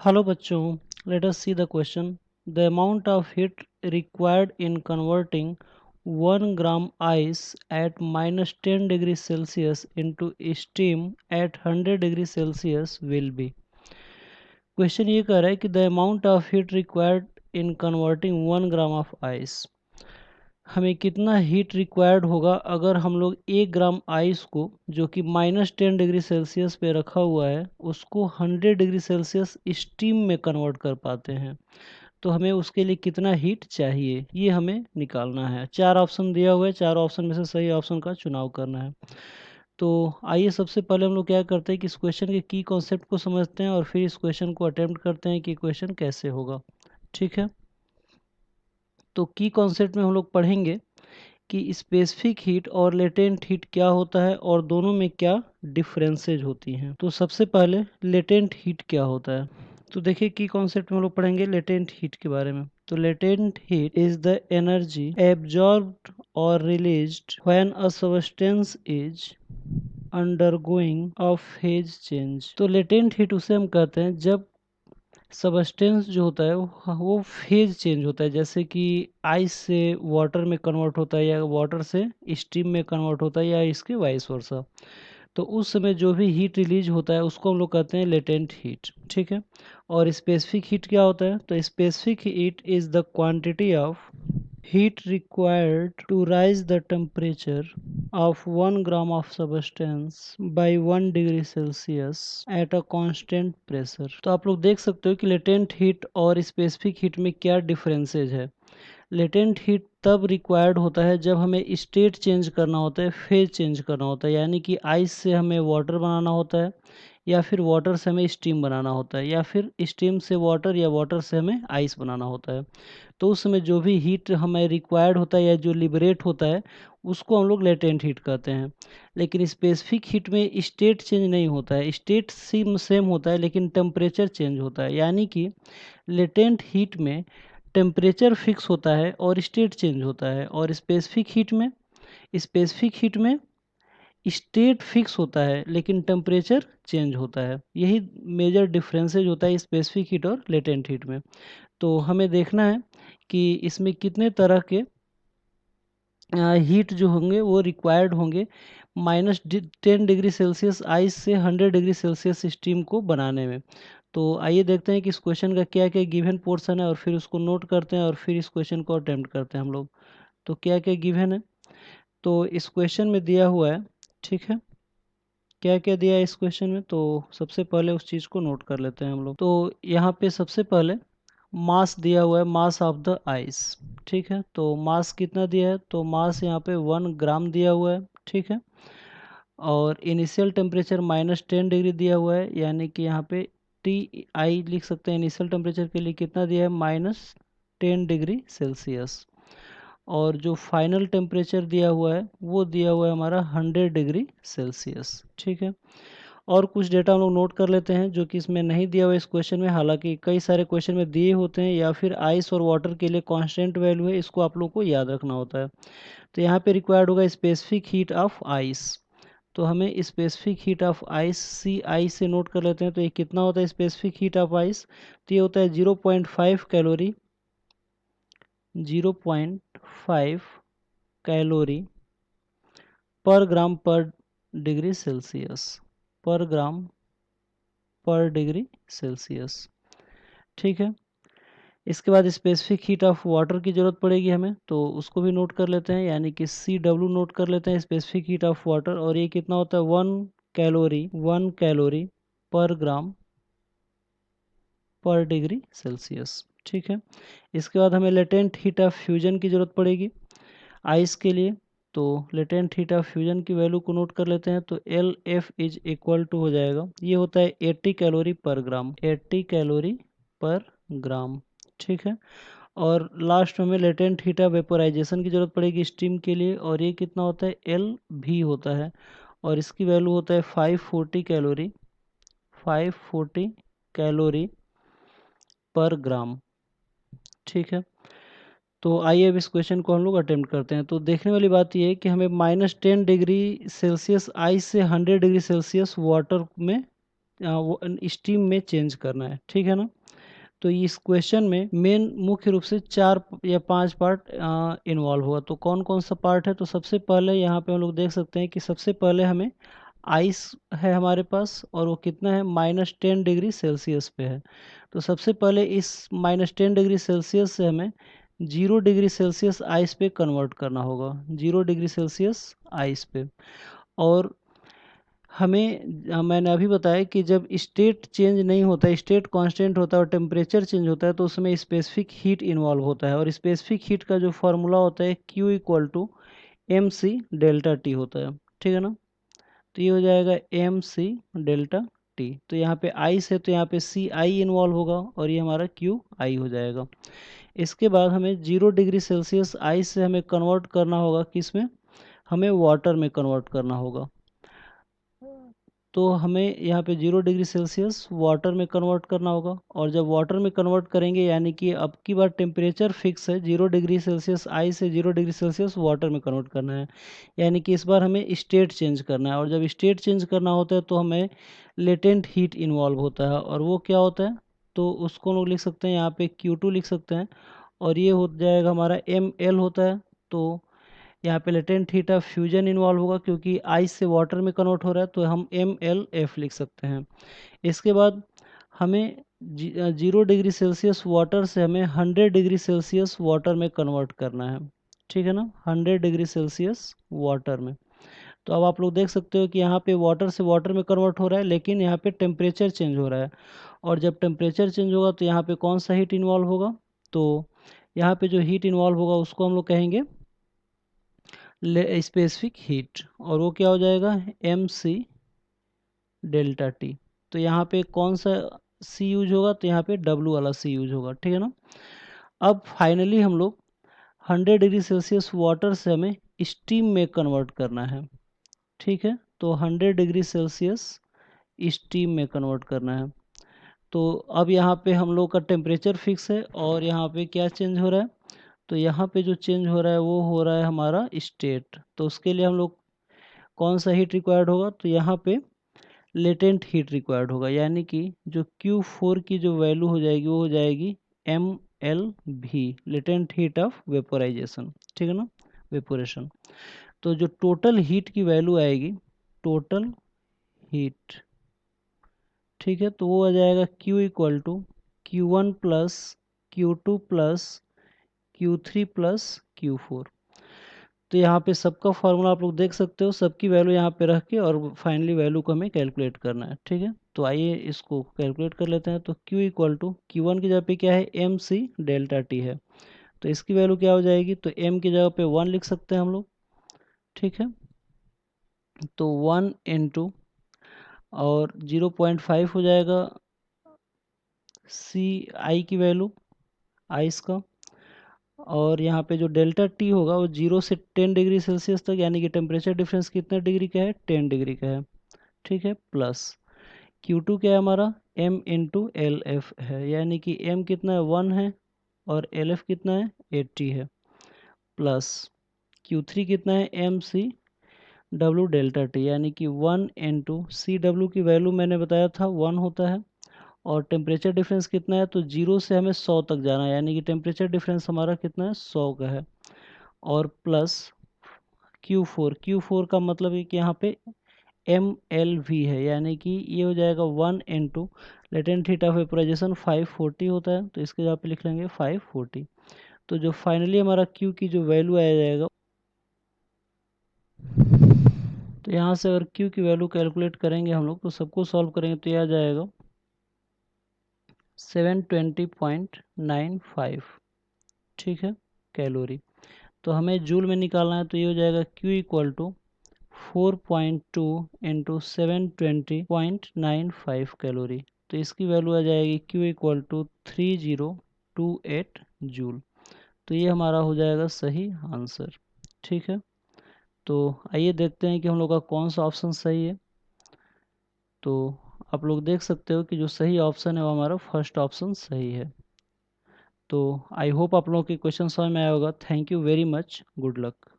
Hello bachcho, let us see the question. The amount of heat required in converting 1 gram ice at minus 10 degrees Celsius into steam at 100 degrees Celsius will be. Question ये कह रहा है कि the amount of heat required in converting 1 gram of ice, हमें कितना heat required होगा अगर हम लोग 1 ग्राम आइस को जो कि माइनस 10 डिग्री सेल्सियस पे रखा हुआ है उसको 100 डिग्री सेल्सियस स्टीम में कन्वर्ट कर पाते हैं। तो हमें उसके लिए कितना हीट चाहिए ये हमें निकालना है। 4 ऑप्शन दिया हुआ है, 4 ऑप्शन में से सही ऑप्शन का चुनाव करना है। तो आइए सबसे पहले हम लोग क्या करते हैं कि इस क्वेश्चन के की कॉन्सेप्ट को समझते हैं और फिर इस क्वेश्चन को अटेम्प्ट करते हैं कि क्वेश्चन कैसे होगा। ठीक है, तो की कॉन्सेप्ट में हम लोग पढ़ेंगे कि स्पेसिफिक हीट और लेटेंट हीट क्या होता है और दोनों में क्या डिफरेंसेज होती हैं। तो सबसे पहले लेटेंट हीट क्या होता है, तो देखिए की कॉन्सेप्ट में हम लोग पढ़ेंगे लेटेंट हीट के बारे में। तो latent heat is the energy absorbed और released when a substance is undergoing a phase change. तो लेटेंट हीट उसे हम कहते हैं जब सबस्टेंस जो होता है वो फेज चेंज होता है, जैसे कि आइस से वाटर में कन्वर्ट होता है या वाटर से स्टीम में कन्वर्ट होता है या इसके वाइस वर्सा। तो उस समय जो भी हीट रिलीज होता है उसको हम लोग कहते हैं लेटेंट हीट। ठीक है, और स्पेसिफिक हीट क्या होता है, तो specific heat is the quantity of heat required to rise the temperature of 1 gram of substance by 1 degree Celsius at a constant pressure। तो आप लोग देख सकते हो कि लेटेंट हीट और स्पेसिफिक हीट में क्या डिफरेंसेज है। लेटेंट हीट तब रिक्वायर्ड होता है जब हमें स्टेट चेंज करना होता है, फेज चेंज करना होता है, यानी कि आइस से हमें वाटर बनाना होता है या फिर वाटर से हमें स्टीम बनाना होता है या फिर स्टीम से वाटर या वाटर से हमें आइस बनाना होता है। तो उस समय जो भी हीट हमें रिक्वायर्ड होता है या जो लिबरेट होता है उसको हम लोग लेटेंट हीट कहते हैं। लेकिन स्पेसिफिक हीट में स्टेट चेंज नहीं होता है, स्टेट सेम होता है लेकिन टेम्परेचर चेंज होता है। यानी कि लेटेंट हीट में टेम्परेचर फिक्स होता है और स्टेट चेंज होता है, और स्पेसिफिक हीट में स्टेट फिक्स होता है लेकिन टेम्परेचर चेंज होता है। यही मेजर डिफरेंसेज होता है स्पेसिफिक हीट और लेटेंट हीट में। तो हमें देखना है कि इसमें कितने तरह के हीट जो होंगे वो रिक्वायर्ड होंगे माइनस 10 डिग्री सेल्सियस आइस से 100 डिग्री सेल्सियस स्टीम को बनाने में। तो आइए देखते हैं कि इस क्वेश्चन का क्या क्या गिवन पोर्शन है और फिर उसको नोट करते हैं और फिर इस क्वेश्चन को अटेम्प्ट करते हैं हम लोग। तो क्या क्या गिवन है, तो इस क्वेश्चन में दिया हुआ है। ठीक है, क्या क्या दिया है इस क्वेश्चन में, तो सबसे पहले उस चीज़ को नोट कर लेते हैं हम लोग। तो यहाँ पे सबसे पहले मास दिया हुआ है, मास ऑफ द आइस। ठीक है, तो मास कितना दिया है, तो मास यहाँ पे 1 ग्राम दिया हुआ है। ठीक है, और इनिशियल टेम्परेचर माइनस 10 डिग्री दिया हुआ है, यानी कि यहाँ पे टी आई लिख सकते हैं। इनिशियल टेम्परेचर के लिए कितना दिया है, माइनस 10 डिग्री सेल्सियस। और जो फाइनल टेम्परेचर दिया हुआ है वो दिया हुआ है हमारा 100 डिग्री सेल्सियस। ठीक है, और कुछ डेटा हम लोग नोट कर लेते हैं जो कि इसमें नहीं दिया हुआ इस क्वेश्चन में, हालांकि कई सारे क्वेश्चन में दिए होते हैं या फिर आइस और वाटर के लिए कांस्टेंट वैल्यू है, इसको आप लोग को याद रखना होता है। तो यहाँ पे रिक्वायर्ड होगा स्पेसिफिक हीट ऑफ आइस। तो हमें स्पेसिफिक हीट ऑफ आइस सी आई से नोट कर लेते हैं। तो ये कितना होता है स्पेसिफिक हीट ऑफ आइस, तो ये होता है 0.5 कैलोरी, 0.5 कैलोरी पर ग्राम पर डिग्री सेल्सियस, पर ग्राम पर डिग्री सेल्सियस। ठीक है, इसके बाद स्पेसिफिक हीट ऑफ वाटर की ज़रूरत पड़ेगी हमें, तो उसको भी नोट कर लेते हैं, यानी कि सी डब्ल्यू नोट कर लेते हैं स्पेसिफिक हीट ऑफ वाटर। और ये कितना होता है 1 कैलोरी पर ग्राम पर डिग्री सेल्सियस। ठीक है, इसके बाद हमें लेटेंट हीट ऑफ फ्यूजन की ज़रूरत पड़ेगी आइस के लिए। तो लेटेंट हीट ऑफ फ्यूजन की वैल्यू को नोट कर लेते हैं, तो L F is equal to हो जाएगा, ये होता है 80 कैलोरी पर ग्राम, 80 कैलोरी पर ग्राम। ठीक है, और लास्ट में हमें लेटेंट हीट ऑफ वेपोराइजेशन की ज़रूरत पड़ेगी स्टीम के लिए, और ये कितना होता है एल भी होता है, और इसकी वैल्यू होता है 540 कैलोरी, 540 कैलोरी पर ग्राम। ठीक है, तो आइए अब इस क्वेश्चन को हम लोग अटेम्प्ट करते हैं। तो देखने वाली बात यह है कि हमें माइनस 10 डिग्री सेल्सियस आइस से 100 डिग्री सेल्सियस वाटर में वो स्टीम में चेंज करना है, ठीक है ना। तो इस क्वेश्चन में मेन मुख्य रूप से 4 या 5 पार्ट इन्वॉल्व हुआ। तो कौन कौन सा पार्ट है, तो सबसे पहले यहाँ पे हम लोग देख सकते हैं कि सबसे पहले हमें आइस है हमारे पास, और वो कितना है, -10 डिग्री सेल्सियस पे है। तो सबसे पहले इस -10 डिग्री सेल्सियस से हमें 0 डिग्री सेल्सियस आइस पे कन्वर्ट करना होगा, 0 डिग्री सेल्सियस आइस पे। और हमें मैंने अभी बताया कि जब स्टेट चेंज नहीं होता, स्टेट कांस्टेंट होता है और टेम्परेचर चेंज होता है, तो उसमें स्पेसिफिक हीट इन्वॉल्व होता है। और स्पेसिफिक हीट का जो फार्मूला होता है Q = mc∆T होता है, ठीक है ना। तो ये हो जाएगा mc∆T। तो यहाँ पे आइस है तो यहाँ पे Ci इन्वॉल्व होगा, और ये हमारा Qi हो जाएगा। इसके बाद हमें 0 डिग्री सेल्सियस आइस से हमें कन्वर्ट करना होगा किस में, हमें वाटर में कन्वर्ट करना होगा। तो हमें यहाँ पे 0 डिग्री सेल्सियस वाटर में कन्वर्ट करना होगा। और जब वाटर में कन्वर्ट करेंगे, यानी कि अब की बार टेम्परेचर फिक्स है, 0 डिग्री सेल्सियस आइस से 0 डिग्री सेल्सियस वाटर में कन्वर्ट करना है, यानी कि इस बार हमें स्टेट चेंज करना है। और जब स्टेट चेंज करना होता है तो हमें लेटेंट हीट इन्वॉल्व होता है, और वो क्या होता है, तो उसको हम लोग लिख सकते हैं यहाँ पे Q2 लिख सकते हैं, और ये हो जाएगा हमारा ML होता है। तो यहाँ पे latent heat of fusion involve होगा, क्योंकि आइस से वाटर में कन्वर्ट हो रहा है, तो हम MLF लिख सकते हैं। इसके बाद हमें 0 डिग्री सेल्सियस वाटर से हमें 100 डिग्री सेल्सियस वाटर में कन्वर्ट करना है, ठीक है ना, 100 डिग्री सेल्सियस वाटर में। तो अब आप लोग देख सकते हो कि यहाँ पे वाटर से वाटर में कन्वर्ट हो रहा है, लेकिन यहाँ पे टेम्परेचर चेंज हो रहा है। और जब टेम्परेचर चेंज होगा तो यहाँ पे कौन सा हीट इन्वॉल्व होगा, तो यहाँ पे जो हीट इन्वॉल्व होगा उसको हम लोग कहेंगे स्पेसिफिक हीट, और वो क्या हो जाएगा, mc∆T। तो यहाँ पे कौन सा C यूज होगा, तो यहाँ पे W वाला C यूज होगा, ठीक है ना। अब फाइनली हम लोग 100 डिग्री सेल्सियस वाटर से हमें स्टीम में कन्वर्ट करना है, ठीक है। तो 100 डिग्री सेल्सियस स्टीम में कन्वर्ट करना है। तो अब यहाँ पे हम लोग का टेम्परेचर फिक्स है, और यहाँ पे क्या चेंज हो रहा है, तो यहाँ पे जो चेंज हो रहा है वो हो रहा है हमारा स्टेट। तो उसके लिए हम लोग कौन सा हीट रिक्वायर्ड होगा, तो यहाँ पे लेटेंट हीट रिक्वायर्ड होगा, यानी कि जो Q4 की जो वैल्यू हो जाएगी वो हो जाएगी MLV, latent heat of vaporisation, ठीक है ना, वेपोरेशन। तो जो टोटल हीट की वैल्यू आएगी, टोटल हीट, ठीक है, तो वो आ जाएगा Q = Q1 plus Q2 plus Q3 plus Q4। तो यहाँ पे सबका फार्मूला आप लोग देख सकते हो, सबकी वैल्यू यहाँ पे रख के, और फाइनली वैल्यू को हमें कैलकुलेट करना है, ठीक है। तो आइए इसको कैलकुलेट कर लेते हैं। तो Q = Q1 की जगह पे क्या है, mc∆T है, तो इसकी वैल्यू क्या हो जाएगी, तो m की जगह पे 1 लिख सकते हैं हम लोग, ठीक है। तो 1 इंटू और 0.5 हो जाएगा Ci की वैल्यू, आइस का। और यहाँ पे जो ∆T होगा वो 0 से 10 डिग्री सेल्सियस तक, यानी कि टेम्परेचर डिफरेंस कितना डिग्री का है, 10 डिग्री का है, ठीक है। प्लस Q2 क्या है हमारा, m × LF है, यानी कि m कितना है, 1 है, और LF कितना है, 80 है। प्लस Q3 कितना है, mc∆T, यानी कि 1 इंटू CW की वैल्यू मैंने बताया था 1 होता है। और टेम्परेचर डिफरेंस कितना है, तो 0 से हमें 100 तक जाना है, यानी कि टेम्परेचर डिफरेंस हमारा कितना है, 100 का है। और प्लस Q4 का मतलब है कि यहाँ पे MLV है, यानी कि ये हो जाएगा 1 into latent heat of vaporisation 540 होता है, तो इसके जगह पे लिख लेंगे 540। तो जो फाइनली हमारा Q की जो वैल्यू आ जाएगा, तो यहाँ से अगर Q की वैल्यू कैलकुलेट करेंगे हम लोग, तो सबको सॉल्व करेंगे तो ये आ जाएगा 720.95, ठीक है, कैलोरी। तो हमें जूल में निकालना है, तो ये हो जाएगा Q = 4.2 इंटू 720.95 कैलोरी। तो इसकी वैल्यू आ जाएगी Q = 3028 जूल। तो ये हमारा हो जाएगा सही आंसर, ठीक है। तो आइए देखते हैं कि हम लोग का कौन सा ऑप्शन सही है। तो आप लोग देख सकते हो कि जो सही ऑप्शन है वो हमारा फर्स्ट ऑप्शन सही है। तो आई होप आप लोगों के क्वेश्चन समझ में आया होगा। Thank you very much, good luck.